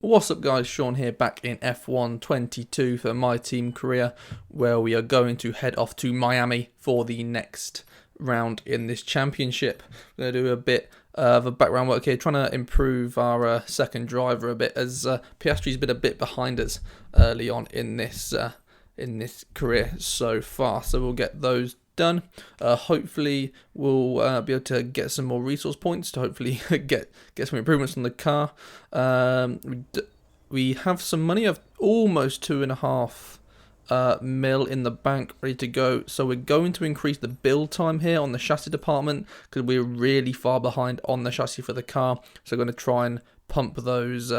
What's up guys, Sean here, back in F1 22 for my team career, where we are going to head off to Miami for the next round in this championship. We're going to do a bit of a background work here, trying to improve our second driver a bit, as Piastri's been a bit behind us early on in this career so far. So we'll get those done. Hopefully we'll be able to get some more resource points to hopefully get some improvements on the car. We have some money of almost 2.5 mil in the bank ready to go, so we're going to increase the build time here on the chassis department because we're really far behind on the chassis for the car. So we're going to try and pump those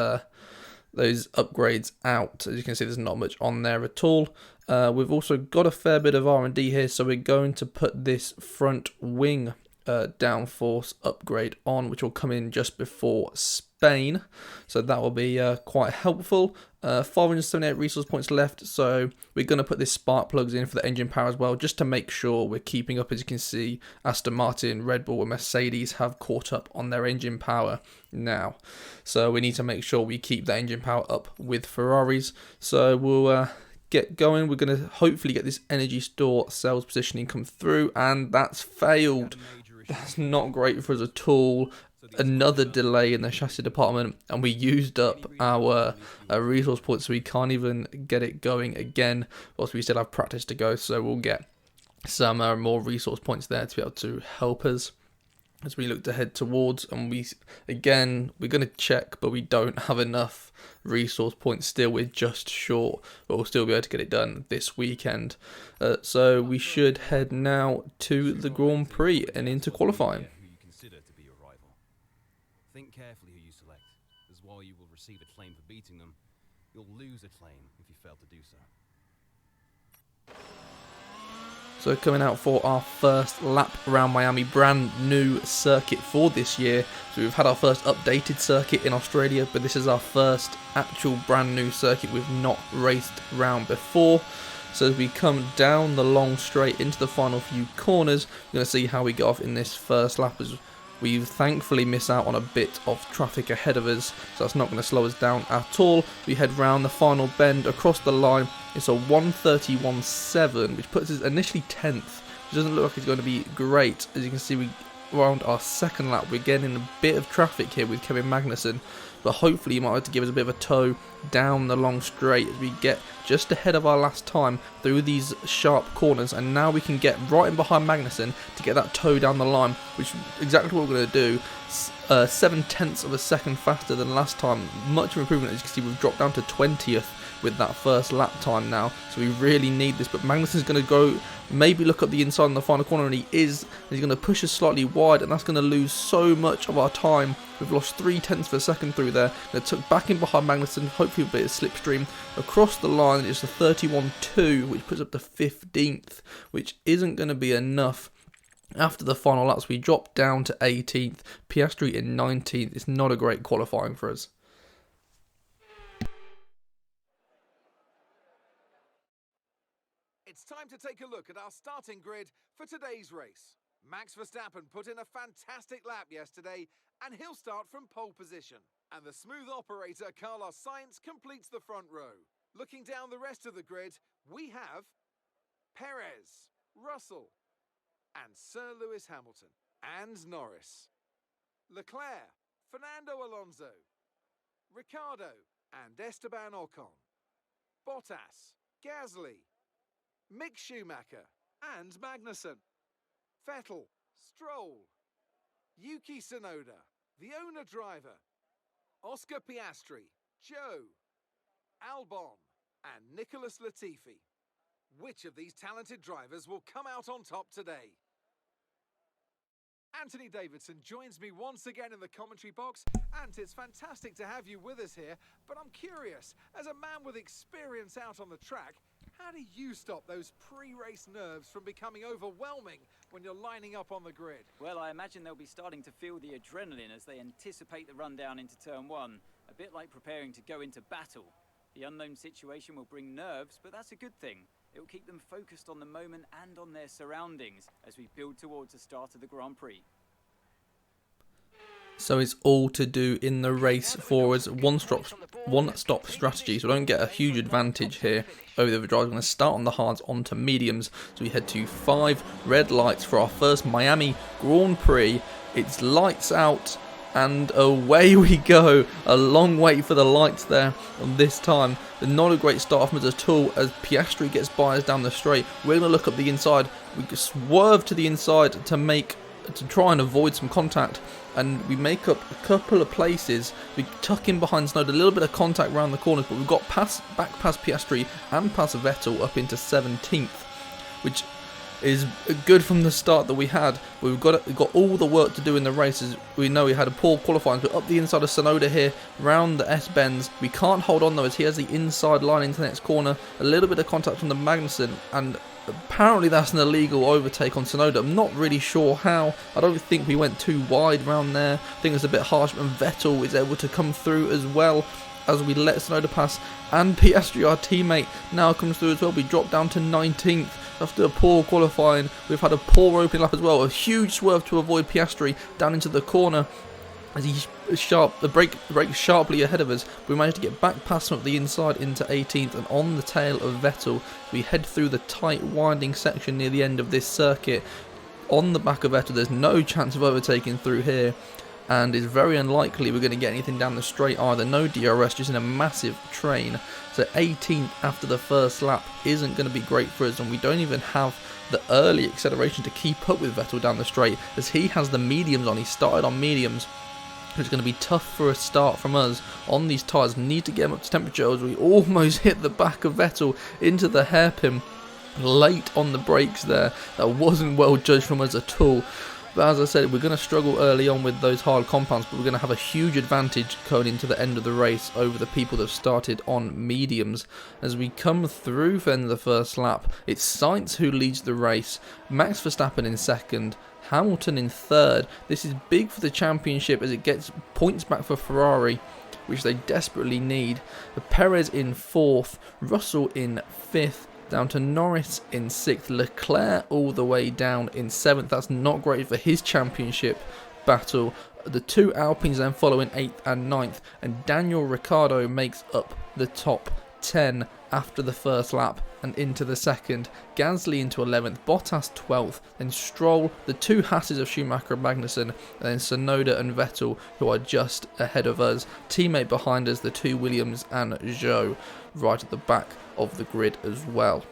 upgrades out. As you can see, there's not much on there at all. We've also got a fair bit of R&D here, so we're going to put this front wing downforce upgrade on, which will come in just before Spain, so that will be quite helpful. 578 resource points left, so we're going to put this spark plugs in for the engine power as well, just to make sure we're keeping up. As you can see, Aston Martin, Red Bull and Mercedes have caught up on their engine power now, so we need to make sure we keep that engine power up with Ferraris. So we'll get going. We're going to hopefully get this energy store cells positioning come through, and that's failed. That's not great for us at all. Another delay in the chassis department, and we used up our resource points, so we can't even get it going again. Whilst we still have practice to go, so we'll get some more resource points there to be able to help us as we look to head towards. And we're going to check, but we don't have enough resource points still. We're just short, but we'll still be able to get it done this weekend. So we should head now to the Grand Prix and into qualifying. Think carefully who you select, as while you will receive acclaim for beating them, you'll lose acclaim if you fail to do so. So coming out for our first lap around Miami, brand new circuit for this year. So we've had our first updated circuit in Australia, but this is our first actual brand new circuit we've not raced around before. So as we come down the long straight into the final few corners, we're going to see how we get off in this first lap, as we thankfully miss out on a bit of traffic ahead of us, so that's not going to slow us down at all. We head round the final bend across the line. It's a 1:31.7, which puts us initially 10th, which doesn't look like it's going to be great. As you can see, around our second lap, we're getting a bit of traffic here with Kevin Magnussen, but hopefully he might have to give us a bit of a tow down the long straight as we get just ahead of our last time through these sharp corners. And now we can get right in behind Magnussen to get that tow down the line, which is exactly what we're going to do. 7/10 of a second faster than last time. Much of an improvement. As you can see, we've dropped down to 20th with that first lap time now, so we really need this. But Magnussen's going to go, maybe look up the inside in the final corner, and he is. And he's going to push us slightly wide, and that's going to lose so much of our time. We've lost 0.3 of a second through there. They took back in behind Magnussen, hopefully a bit of slipstream across the line. It's a 31.2, which puts up to 15th, which isn't going to be enough. After the final laps, we dropped down to 18th. Piastri in 19th. It's not a great qualifying for us. It's time to take a look at our starting grid for today's race. Max Verstappen put in a fantastic lap yesterday, and he'll start from pole position. And the smooth operator Carlos Sainz completes the front row. Looking down the rest of the grid, we have Perez, Russell, and Sir Lewis Hamilton, and Norris, Leclerc, Fernando Alonso, Ricciardo, and Esteban Ocon, Bottas, Gasly, Mick Schumacher and Magnussen, Vettel, Stroll, Yuki Tsunoda, the owner driver, Oscar Piastri, Joe, Albon and Nicholas Latifi. Which of these talented drivers will come out on top today? Anthony Davidson joins me once again in the commentary box. Ant, it's fantastic to have you with us here, but I'm curious, as a man with experience out on the track, how do you stop those pre-race nerves from becoming overwhelming when you're lining up on the grid? Well, I imagine they'll be starting to feel the adrenaline as they anticipate the run down into turn one, a bit like preparing to go into battle. The unknown situation will bring nerves, but that's a good thing. It will keep them focused on the moment and on their surroundings as we build towards the start of the Grand Prix. So it's all to do in the race for us. One-stop strategy. So we don't get a huge advantage here over the other drivers. We're going to start on the hards onto mediums. So we head to 5 red lights for our first Miami Grand Prix. It's lights out and away we go. A long wait for the lights there on this time. Not a great start from us at all as Piastri gets by us down the straight. We're going to look up the inside. We swerve to the inside to try and avoid some contact, and we make up a couple of places. We tuck in behind Snowden, a little bit of contact around the corners, but we've got back past Piastri and past Vettel up into 17th, which is good from the start that we had. We've got all the work to do in the races. We know we had a poor qualifying, but up the inside of Sonoda here, round the S-bends. We can't hold on though as he has the inside line into the next corner. A little bit of contact from the Magnussen, and apparently that's an illegal overtake on Sonoda. I'm not really sure how. I don't think we went too wide round there. I think it's a bit harsh, and Vettel is able to come through as well as we let Sonoda pass. And Piastri, our teammate, now comes through as well. We drop down to 19th after a poor qualifying. We've had a poor opening lap as well. A huge swerve to avoid Piastri down into the corner as he brakes sharply ahead of us. We managed to get back past him up the inside into 18th and on the tail of Vettel. We head through the tight winding section near the end of this circuit on the back of Vettel. There's no chance of overtaking through here, and it's very unlikely we're going to get anything down the straight either. No DRS, just in a massive train. So 18th after the first lap isn't going to be great for us, and we don't even have the early acceleration to keep up with Vettel down the straight as he has the mediums on. He started on mediums. It's going to be tough for a start from us on these tyres. Need to get them up to temperature as we almost hit the back of Vettel into the hairpin late on the brakes there. That wasn't well judged from us at all. But as I said, we're going to struggle early on with those hard compounds, but we're going to have a huge advantage going into the end of the race over the people that have started on mediums. As we come through for the end of the first lap, it's Sainz who leads the race, Max Verstappen in second, Hamilton in third. This is big for the championship as it gets points back for Ferrari, which they desperately need. Perez in fourth, Russell in fifth, down to Norris in 6th, Leclerc all the way down in 7th. That's not great for his championship battle. The 2 Alpines then follow in 8th and 9th, and Daniel Ricciardo makes up the top 10 after the first lap and into the second. Gasly into 11th, Bottas 12th, then Stroll, the 2 Hasses of Schumacher and Magnussen, and then Sonoda and Vettel, who are just ahead of us. Teammate behind us, the 2 Williams and Zhou, right at the back of the grid as well.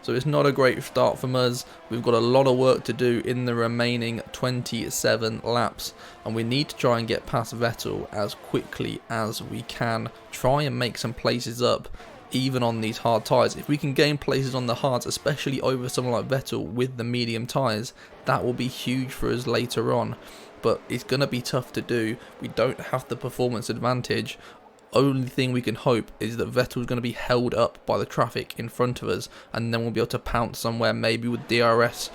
So it's not a great start from us. We've got a lot of work to do in the remaining 27 laps, and we need to try and get past Vettel as quickly as we can. Try and make some places up even on these hard tyres. If we can gain places on the hards, especially over someone like Vettel with the medium tyres, that will be huge for us later on. But it's going to be tough to do. We don't have the performance advantage. Only thing we can hope is that Vettel's going to be held up by the traffic in front of us, and then we'll be able to pounce somewhere, maybe with DRS,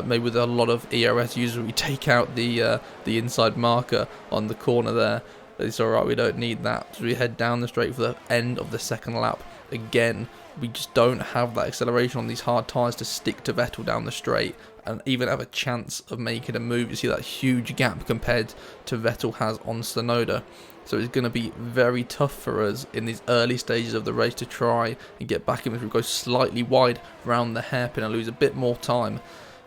maybe with a lot of ERS users. We take out the inside marker on the corner there. It's alright, we don't need that. So we head down the straight for the end of the second lap. Again, we just don't have that acceleration on these hard tyres to stick to Vettel down the straight and even have a chance of making a move. You see that huge gap compared to Vettel has on Sonoda. So it's going to be very tough for us in these early stages of the race to try and get back in. If we go slightly wide around the hairpin and lose a bit more time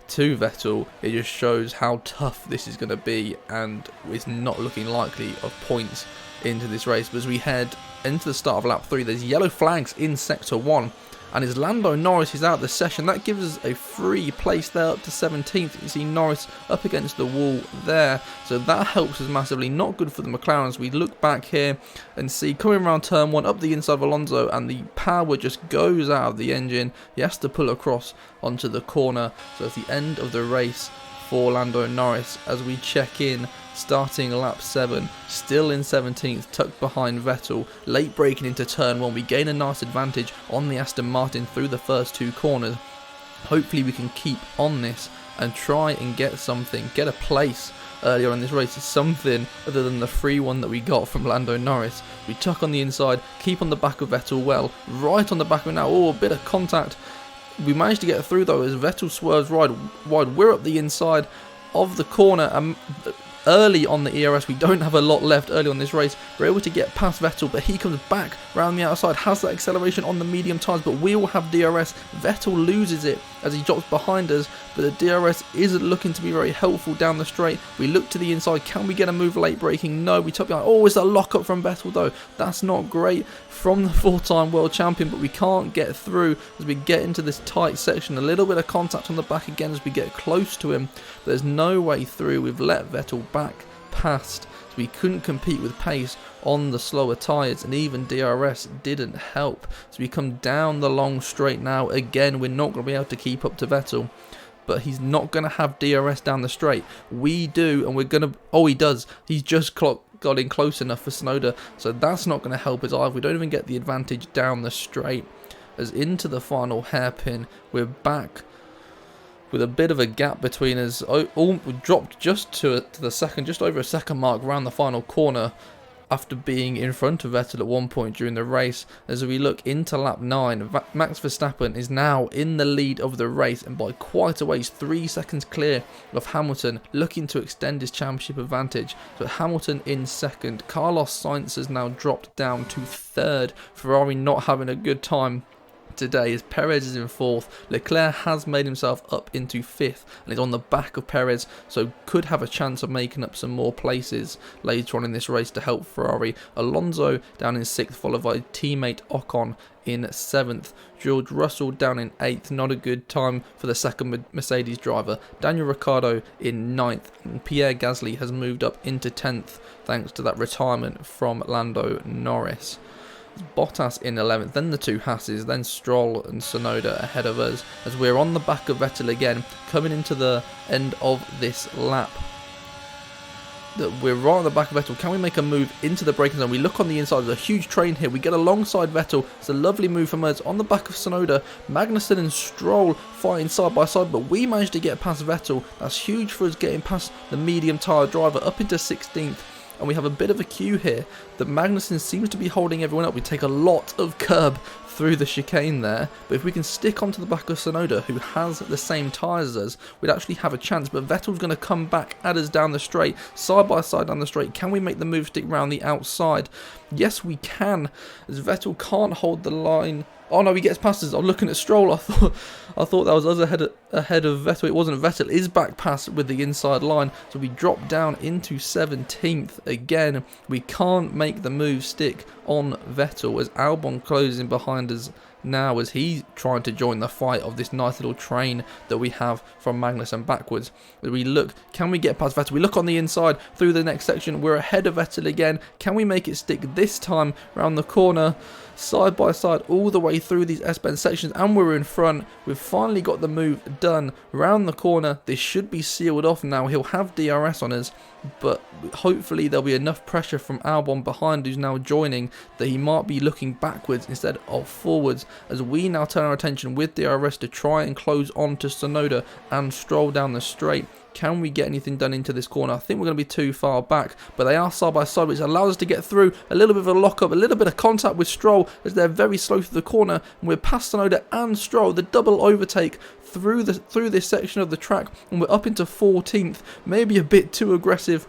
to Vettel, it just shows how tough this is going to be, and it's not looking likely of points into this race. But as we head into the start of lap 3, there's yellow flags in sector 1, and as Lando Norris is out of the session, that gives us a free place there up to 17th. You see Norris up against the wall there, so that helps us massively. Not good for the McLarens. We look back here and see coming around turn 1 up the inside of Alonso, and the power just goes out of the engine. He has to pull across onto the corner. So it's the end of the race for Lando Norris as we check in, starting lap 7, still in 17th, tucked behind Vettel. Late braking into turn 1, we gain a nice advantage on the Aston Martin through the first 2 corners. Hopefully we can keep on this and try and get something, get a place earlier in this race. It's something other than the free one that we got from Lando Norris. We tuck on the inside, keep on the back of Vettel well, right on the back of him now. Oh, a bit of contact. We managed to get through though as Vettel swerves wide. We're up the inside of the corner, and early on the ERS. We don't have a lot left early on this race. We're able to get past Vettel, but he comes back round the outside, has that acceleration on the medium tyres, but we will have DRS. Vettel loses it as he drops behind us, but the DRS isn't looking to be very helpful down the straight. We look to the inside. Can we get a move late braking? No, we top behind. Oh, it's a lock up from Vettel though. That's not great from the 4-time world champion, but we can't get through as we get into this tight section. A little bit of contact on the back again as we get close to him, but there's no way through. We've let Vettel back past, so we couldn't compete with pace on the slower tyres, and even DRS didn't help. So we come down the long straight now. Again, we're not going to be able to keep up to Vettel, but he's not going to have DRS down the straight. We do, and we're going to... Oh, he does. He's just got in close enough for Tsunoda, so that's not going to help us either. We don't even get the advantage down the straight. As into the final hairpin, we're back with a bit of a gap between us. We dropped just to the second, just over a second mark around the final corner after being in front of Vettel at one point during the race. As we look into lap 9, Max Verstappen is now in the lead of the race and by quite a ways, 3 seconds clear of Hamilton, looking to extend his championship advantage. So Hamilton in second. Carlos Sainz has now dropped down to third. Ferrari not having a good time today as Perez is in fourth. Leclerc has made himself up into fifth and is on the back of Perez, so could have a chance of making up some more places later on in this race to help Ferrari. Alonso down in sixth, followed by teammate Ocon in seventh. George Russell down in eighth, not a good time for the second Mercedes driver. Daniel Ricciardo in ninth, and Pierre Gasly has moved up into 10th thanks to that retirement from Lando Norris. Bottas in 11th, then the two Hasses, then Stroll and Tsunoda ahead of us as we're on the back of Vettel again, coming into the end of this lap. We're right on the back of Vettel. Can we make a move into the braking zone? We look on the inside. There's a huge train here. We get alongside Vettel. It's a lovely move from us on the back of Tsunoda. Magnussen and Stroll fighting side by side, but we managed to get past Vettel. That's huge for us, getting past the medium tyre driver up into 16th. And we have a bit of a queue here that Magnussen seems to be holding everyone up. We take a lot of curb through the chicane there, but if we can stick onto the back of Tsunoda, who has the same tyres as us, we'd actually have a chance. But Vettel's going to come back at us down the straight, side by side down the straight. Can we make the move stick round the outside? Yes, we can, as Vettel can't hold the line. Oh no, he gets past us. I'm looking at Stroll. I thought that was us ahead of Vettel. It wasn't. Vettel is back past with the inside line, so we drop down into 17th again. We can't make the move stick on Vettel as Albon closes in behind us now as he's trying to join the fight of this nice little train that we have from Magnussen backwards. As we look, can we get past Vettel? We look on the inside through the next section. We're ahead of Vettel again. Can we make it stick this time round the corner? Side by side all the way through these S-bend sections, and we're in front. We've finally got the move done round the corner. This should be sealed off now. He'll have DRS on us, but hopefully there'll be enough pressure from Albon behind, who's now joining, that he might be looking backwards instead of forwards, as we now turn our attention with DRS to try and close on to Tsunoda and Stroll down the straight. Can we get anything done into this corner? I think we're going to be too far back, but they are side by side, which allows us to get through. A little bit of a lock-up, a little bit of contact with Stroll as they're very slow through the corner, and we're past Tsunoda and Stroll. The double overtake through this section of the track, and we're up into 14th. Maybe a bit too aggressive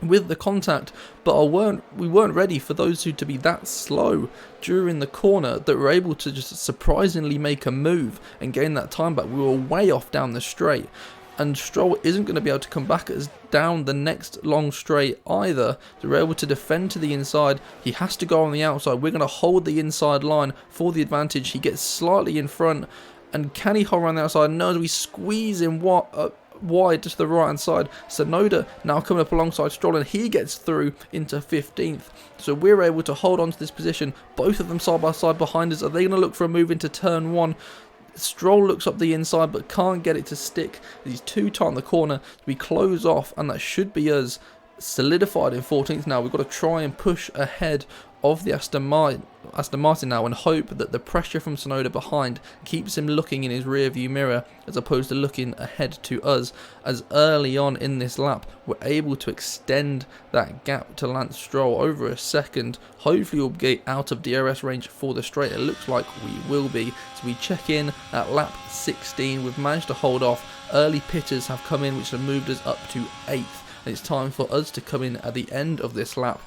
with the contact, but we weren't ready for those two to be that slow during the corner that were able to just surprisingly make a move and gain that time back. We were way off down the straight, and Stroll isn't going to be able to come back at us down the next long straight either. So we're able to defend to the inside. He has to go on the outside. We're going to hold the inside line for the advantage. He gets slightly in front, and can he hold around the outside? No, we squeeze him wide to the right hand side. Tsunoda now coming up alongside Stroll, and he gets through into 15th. So we're able to hold on to this position. Both of them side by side behind us. Are they going to look for a move into turn 1? Stroll looks up the inside but can't get it to stick. He's too tight on the corner. We close off, and that should be us solidified in 14th now. We've got to try and push ahead of the Aston Martin now and hope that the pressure from Tsunoda behind keeps him looking in his rear view mirror as opposed to looking ahead to us, as early on in this lap we're able to extend that gap to Lance Stroll over a second. Hopefully we'll get out of DRS range for the straight. It looks like we will be. So we check in at lap 16. We've managed to hold off. Early pitters have come in which have moved us up to 8th. and it's time for us to come in at the end of this lap.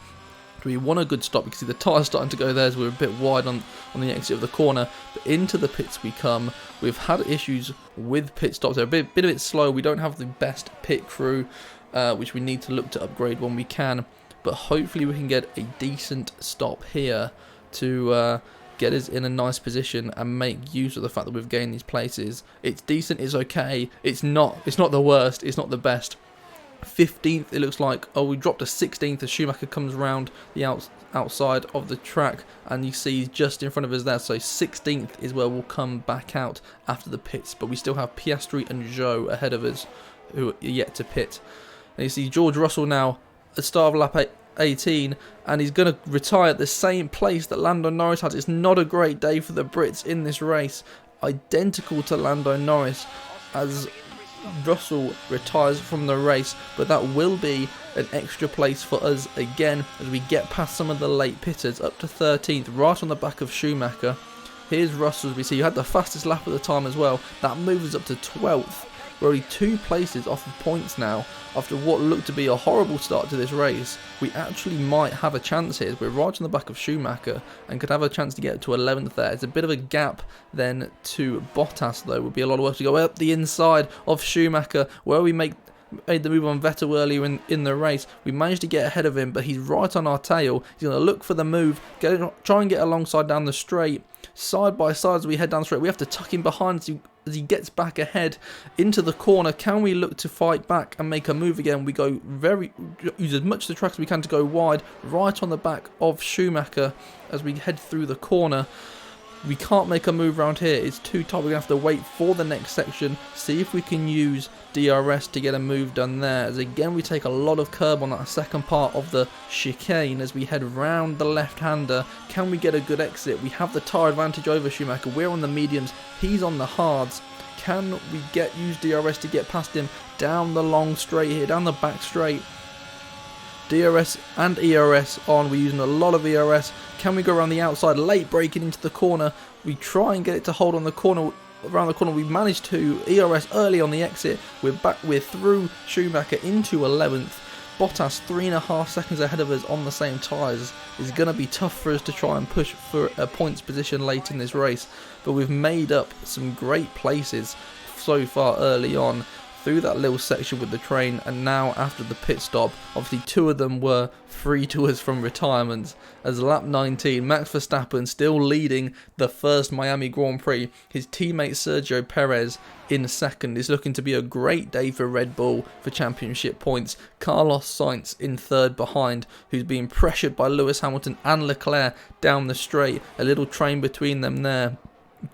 We want a good stop. You can see the tyres starting to go there as we're a bit wide on the exit of the corner. But into the pits we come. We've had issues with pit stops. They're a bit slow. We don't have the best pit crew, which we need to look to upgrade when we can. But hopefully we can get a decent stop here to get us in a nice position and make use of the fact that we've gained these places. It's decent, it's okay. It's not the worst, it's not the best. 15th it looks like. Oh, we dropped to 16th as Schumacher comes around the outside of the track, and you see he's just in front of us there. So 16th is where we'll come back out after the pits, but we still have Piastri and Zhou ahead of us who are yet to pit. And you see George Russell now at the start of lap 18, and he's going to retire at the same place that Lando Norris has. It's not a great day for the Brits in this race. Identical to Lando Norris as Russell retires from the race, but that will be an extra place for us again as we get past some of the late pitters up to 13th, right on the back of Schumacher. Here's Russell, as we see, you had the fastest lap at the time as well. That moves us up to 12th. We're only 2 places off of points now after what looked to be a horrible start to this race. We actually might have a chance here. We're right on the back of Schumacher and could have a chance to get to 11th there. It's a bit of a gap then to Bottas though. Would be a lot of work to go up the inside of Schumacher where we made the move on Vettel earlier in the race. We managed to get ahead of him, but he's right on our tail. He's going to look for the move, try and get alongside down the straight. Side by side as we head down the straight, we have to tuck him behind as he gets back ahead into the corner. Can we look to fight back and make a move again? We go use as much of the track as we can to go wide, right on the back of Schumacher as we head through the corner. We can't make a move around here. It's too tight. We're going to have to wait for the next section, see if we can use DRS to get a move done there. As again, we take a lot of curb on that second part of the chicane as we head round the left-hander. Can we get a good exit? We have the tyre advantage over Schumacher. We're on the mediums. He's on the hards. Can we use DRS to get past him down the long straight here, down the back straight? DRS and ERS on. We're using a lot of ERS. Can we go around the outside, late braking into the corner? We try and get it to hold on the corner, around the corner. We managed to ERS early on the exit. We're through Schumacher into 11th. Bottas 3.5 seconds ahead of us on the same tyres. It's going to be tough for us to try and push for a points position late in this race, but we've made up some great places so far early on through that little section with the train, and now after the pit stop, obviously 2 of them were free to us from retirement. As lap 19, Max Verstappen still leading the first Miami Grand Prix. His teammate Sergio Perez in second. Is looking to be a great day for Red Bull for championship points. Carlos Sainz in third behind, who's being pressured by Lewis Hamilton and Leclerc down the straight. A little train between them there.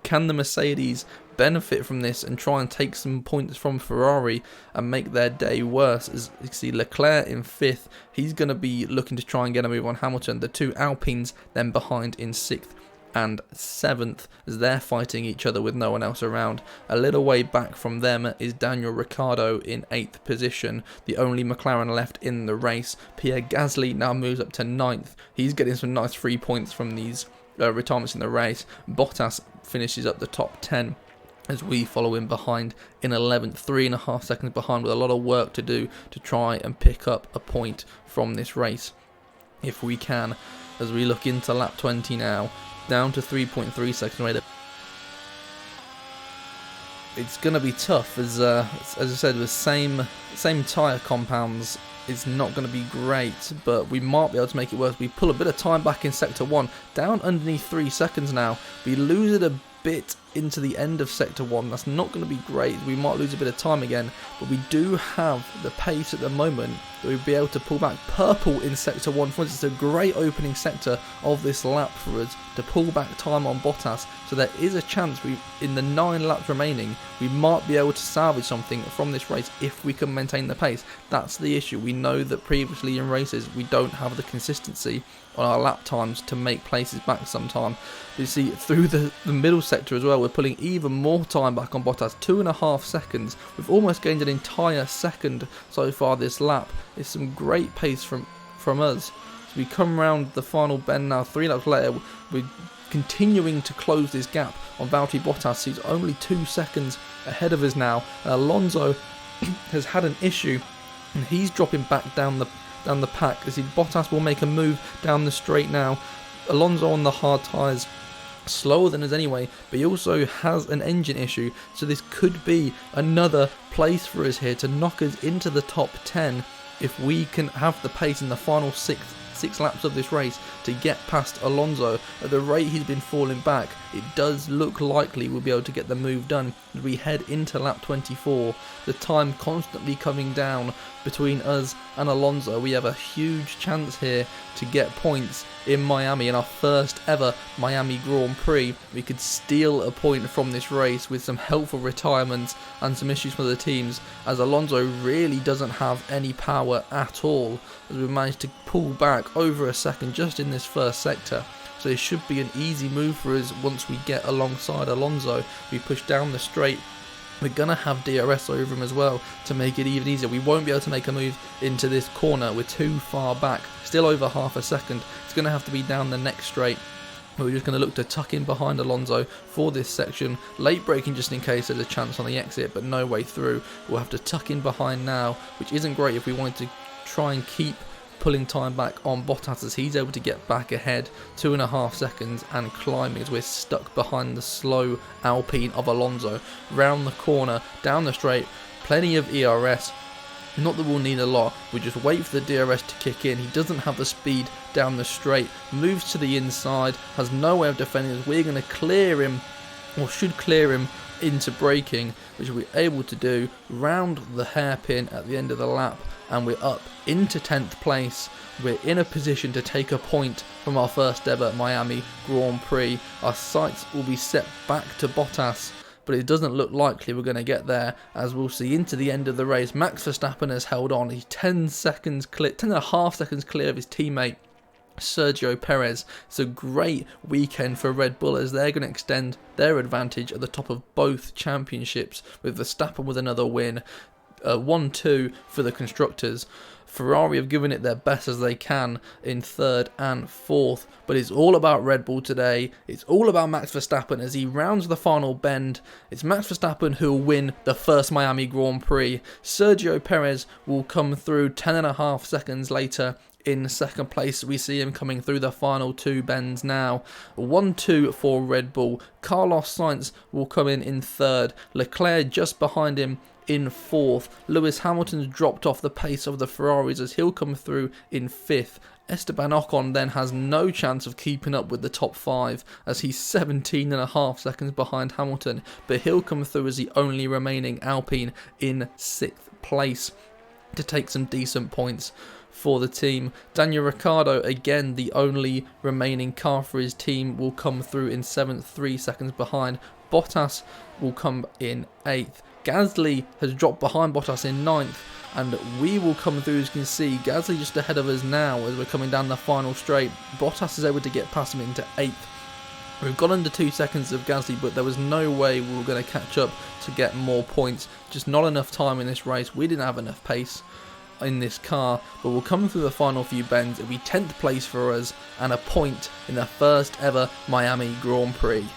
Can the Mercedes benefit from this and try and take some points from Ferrari and make their day worse? As you see Leclerc in 5th, he's going to be looking to try and get a move on Hamilton. The 2 Alpines then behind in 6th and 7th as they're fighting each other with no one else around. A little way back from them is Daniel Ricciardo in 8th position, the only McLaren left in the race. Pierre Gasly now moves up to 9th. He's getting some nice free points from these retirements in the race. Bottas finishes up the top 10 as we follow him behind in 11th, 3.5 seconds behind, with a lot of work to do to try and pick up a point from this race if we can. As we look into lap 20 now, down to 3.3 seconds later. It's going to be tough as I said, with same tyre compounds. It's not going to be great, but we might be able to make it work. We pull a bit of time back in sector 1, down underneath 3 seconds now. We lose it a bit into the end of sector 1. That's not going to be great. We might lose a bit of time again, but we do have the pace at the moment that we'll be able to pull back. Purple in sector 1, for instance, a great opening sector of this lap for us to pull back time on Bottas. So there is a chance in the 9 laps remaining, we might be able to salvage something from this race if we can maintain the pace. That's the issue. We know that previously in races we don't have the consistency on our lap times to make places back sometime. You see through the middle sector as well, we're pulling even more time back on Bottas, 2.5 seconds. We've almost gained an entire second so far this lap. It's some great pace from us. So we come around the final bend now, 3 laps later. We're continuing to close this gap on Valtteri Bottas. He's only 2 seconds ahead of us now. Alonso has had an issue and he's dropping back down the pack. As Bottas will make a move down the straight now. Alonso on the hard tyres, slower than us anyway, but he also has an engine issue, so this could be another place for us here to knock us into the top 10 if we can have the pace in the final six laps of this race to get past Alonso. At the rate he's been falling back, it does look likely we'll be able to get the move done as we head into lap 24. The time constantly coming down between us and Alonso. We have a huge chance here to get points in Miami, in our first ever Miami Grand Prix. We could steal a point from this race with some helpful retirements and some issues for the teams, as Alonso really doesn't have any power at all, as we managed to pull back over a second just in this first sector. So it should be an easy move for us once we get alongside Alonso. We push down the straight. We're going to have DRS over him as well to make it even easier. We won't be able to make a move into this corner. We're too far back. Still over half a second. It's going to have to be down the next straight. We're just going to look to tuck in behind Alonso for this section. Late braking just in case there's a chance on the exit, but no way through. We'll have to tuck in behind now, which isn't great if we wanted to try and keep pulling time back on Bottas, as he's able to get back ahead 2.5 seconds and climbing as we're stuck behind the slow Alpine of Alonso. Round the corner, down the straight, plenty of ERS. Not that we'll need a lot, we just wait for the DRS to kick in. He doesn't have the speed down the straight, moves to the inside, has no way of defending us. We're going to clear him, or should clear him, into braking, which we're able to do, round the hairpin at the end of the lap, and we're up into 10th place. We're in a position to take a point from our first ever Miami Grand Prix. Our sights will be set back to Bottas, but it doesn't look likely we're going to get there, as we'll see into the end of the race. Max Verstappen has held on. He's 10.5 seconds clear of his teammate Sergio Perez. It's a great weekend for Red Bull, as they're going to extend their advantage at the top of both championships, with Verstappen with another win. 1-2 for the constructors. Ferrari have given it their best as they can in third and fourth, but it's all about Red Bull today. It's all about Max Verstappen as he rounds the final bend. It's Max Verstappen who will win the first Miami Grand Prix. Sergio Perez will come through 10.5 seconds later in second place. We see him coming through the final two bends now. 1-2 for Red Bull. Carlos Sainz will come in third. Leclerc just behind him in fourth. Lewis Hamilton's dropped off the pace of the Ferraris as he'll come through in fifth. Esteban Ocon then has no chance of keeping up with the top five, as he's 17.5 seconds behind Hamilton, but he'll come through as the only remaining Alpine in sixth place to take some decent points for the team. Daniel Ricciardo, again the only remaining car for his team, will come through in 7th, 3 seconds behind. Bottas will come in 8th. Gasly has dropped behind Bottas in 9th, and we will come through. As you can see, Gasly just ahead of us now as we're coming down the final straight. Bottas is able to get past him into 8th. We've got under 2 seconds of Gasly, but there was no way we were going to catch up to get more points. Just not enough time in this race. We didn't have enough pace in this car, but we'll come through the final few bends. It'll be 10th place for us and a point in the first ever Miami Grand Prix.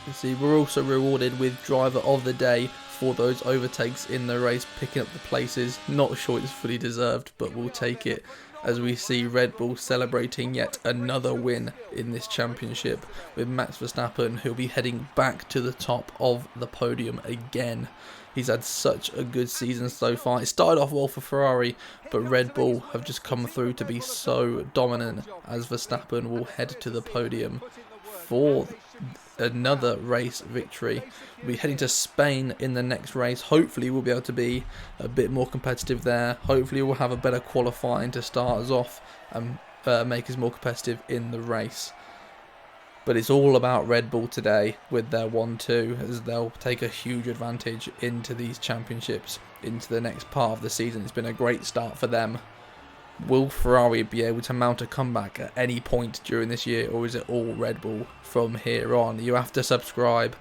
You see, we're also rewarded with driver of the day for those overtakes in the race, picking up the places. Not sure it's fully deserved, but we'll take it, as we see Red Bull celebrating yet another win in this championship, with Max Verstappen, who'll be heading back to the top of the podium again. He's had such a good season so far. It started off well for Ferrari, but Red Bull have just come through to be so dominant, as Verstappen will head to the podium for another race victory. We'll be heading to Spain in the next race. Hopefully we'll be able to be a bit more competitive there. Hopefully we'll have a better qualifying to start us off and make us more competitive in the race. But it's all about Red Bull today with their 1-2, as they'll take a huge advantage into these championships, into the next part of the season. It's been a great start for them. Will Ferrari be able to mount a comeback at any point during this year, or is it all Red Bull from here on? You have to subscribe,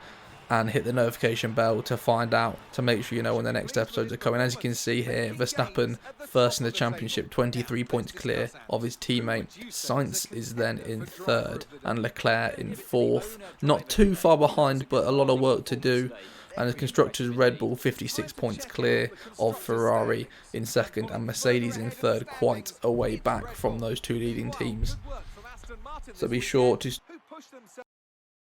and hit the notification bell to find out, to make sure you know when the next episodes are coming. As you can see here, Verstappen first in the championship, 23 points clear of his teammate. Sainz is then in third and Leclerc in fourth. Not too far behind, but a lot of work to do. And the constructors, Red Bull 56 points clear of Ferrari in second, and Mercedes in third, quite a way back from those two leading teams. So be sure to